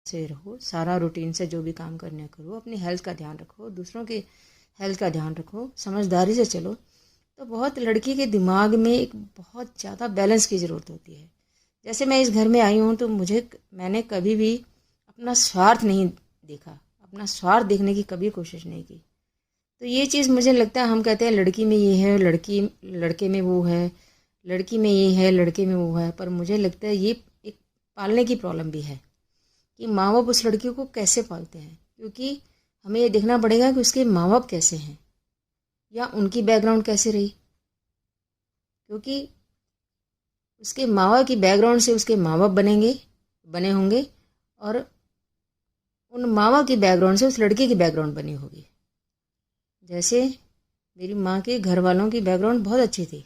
से रहो, सारा रूटीन से जो भी काम करने करो, अपनी हेल्थ का ध्यान रखो, दूसरों की हेल्थ का ध्यान रखो, समझदारी से चलो, तो बहुत लड़की के दिमाग में एक बहुत ज़्यादा बैलेंस की ज़रूरत होती है। जैसे मैं इस घर में आई हूँ तो मैंने कभी भी अपना स्वार्थ नहीं देखा, अपना स्वार्थ देखने की कभी कोशिश नहीं की। तो ये चीज़ मुझे लगता है, हम कहते हैं लड़की में ये है, लड़के में वो है, लड़की में ये है, लड़के में वो है, पर मुझे लगता है ये एक पालने की प्रॉब्लम भी है कि माँ बाप उस लड़की को कैसे पालते हैं, क्योंकि हमें ये देखना पड़ेगा कि उसके माँ बाप कैसे हैं या उनकी बैकग्राउंड कैसे रही, क्योंकि उसके माँ बाप की बैकग्राउंड से उसके माँ बाप बने होंगे, और उन माँ बाप की बैकग्राउंड से उस लड़के की बैकग्राउंड बनी होगी। जैसे मेरी माँ के घर वालों की बैकग्राउंड बहुत अच्छी थी,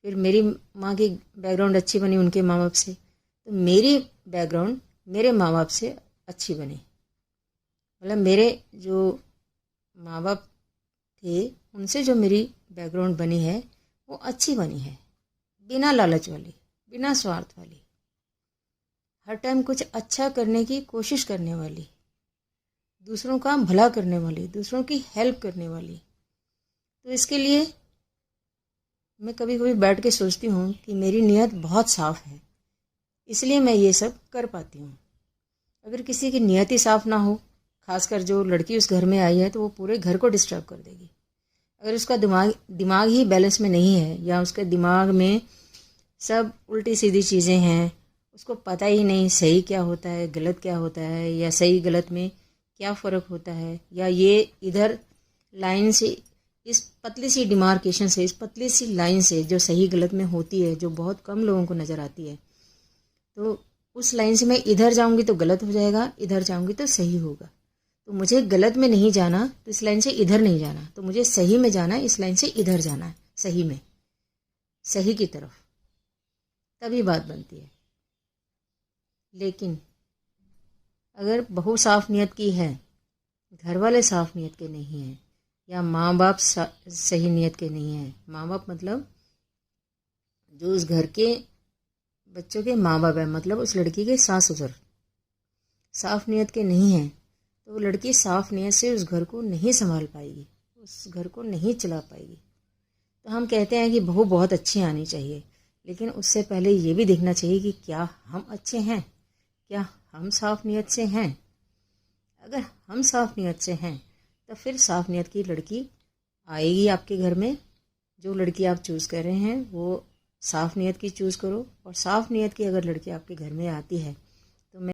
फिर मेरी माँ की बैकग्राउंड अच्छी बनी उनके माँ बाप से, तो मेरी बैकग्राउंड मेरे माँ बाप से अच्छी बनी। मतलब मेरे जो माँ बाप थे उनसे जो मेरी बैकग्राउंड बनी है वो अच्छी बनी है, बिना लालच वाली, बिना स्वार्थ वाली, हर टाइम कुछ अच्छा करने की कोशिश करने वाली, दूसरों का भला करने वाली, दूसरों की हेल्प करने वाली। तो इसके लिए मैं कभी कभी बैठ के सोचती हूँ कि मेरी नीयत बहुत साफ़ है, इसलिए मैं ये सब कर पाती हूँ। अगर किसी की नीयत ही साफ़ ना हो, खासकर जो लड़की उस घर में आई है, तो वो पूरे घर को डिस्टर्ब कर देगी। अगर उसका दिमाग ही बैलेंस में नहीं है, या उसके दिमाग में सब उल्टी सीधी चीज़ें हैं, उसको पता ही नहीं सही क्या होता है, गलत क्या होता है, या सही गलत में क्या फ़र्क होता है, या ये इधर लाइन से, इस पतली सी डिमार्केशन से, इस पतली सी लाइन से जो सही गलत में होती है, जो बहुत कम लोगों को नज़र आती है, तो उस लाइन से मैं इधर जाऊंगी तो गलत हो जाएगा, इधर जाऊंगी तो सही होगा। तो मुझे गलत में नहीं जाना तो इस लाइन से इधर नहीं जाना, तो मुझे सही में जाना है, इस लाइन से इधर जाना है, सही में, सही की तरफ, तभी बात बनती है। लेकिन अगर बहू साफ नियत की है, घर वाले साफ नियत के नहीं हैं, या माँ बाप सही नियत के नहीं हैं, माँ बाप मतलब जो उस घर के बच्चों के माँ बाप है, मतलब उस लड़की के सास ससुर साफ नियत के नहीं हैं, तो वो लड़की साफ नियत से उस घर को नहीं संभाल पाएगी, उस घर को नहीं चला पाएगी। तो हम कहते हैं कि बहू बहुत अच्छी आनी चाहिए, लेकिन उससे पहले ये भी देखना चाहिए कि क्या हम अच्छे हैं, क्या हम साफ नियत से हैं। अगर हम साफ नियत से हैं तो फिर साफ नियत की लड़की आएगी आपके घर में। जो लड़की आप चूज़ कर रहे हैं वो साफ नियत की चूज़ करो, और साफ नियत की अगर लड़की आपके घर में आती है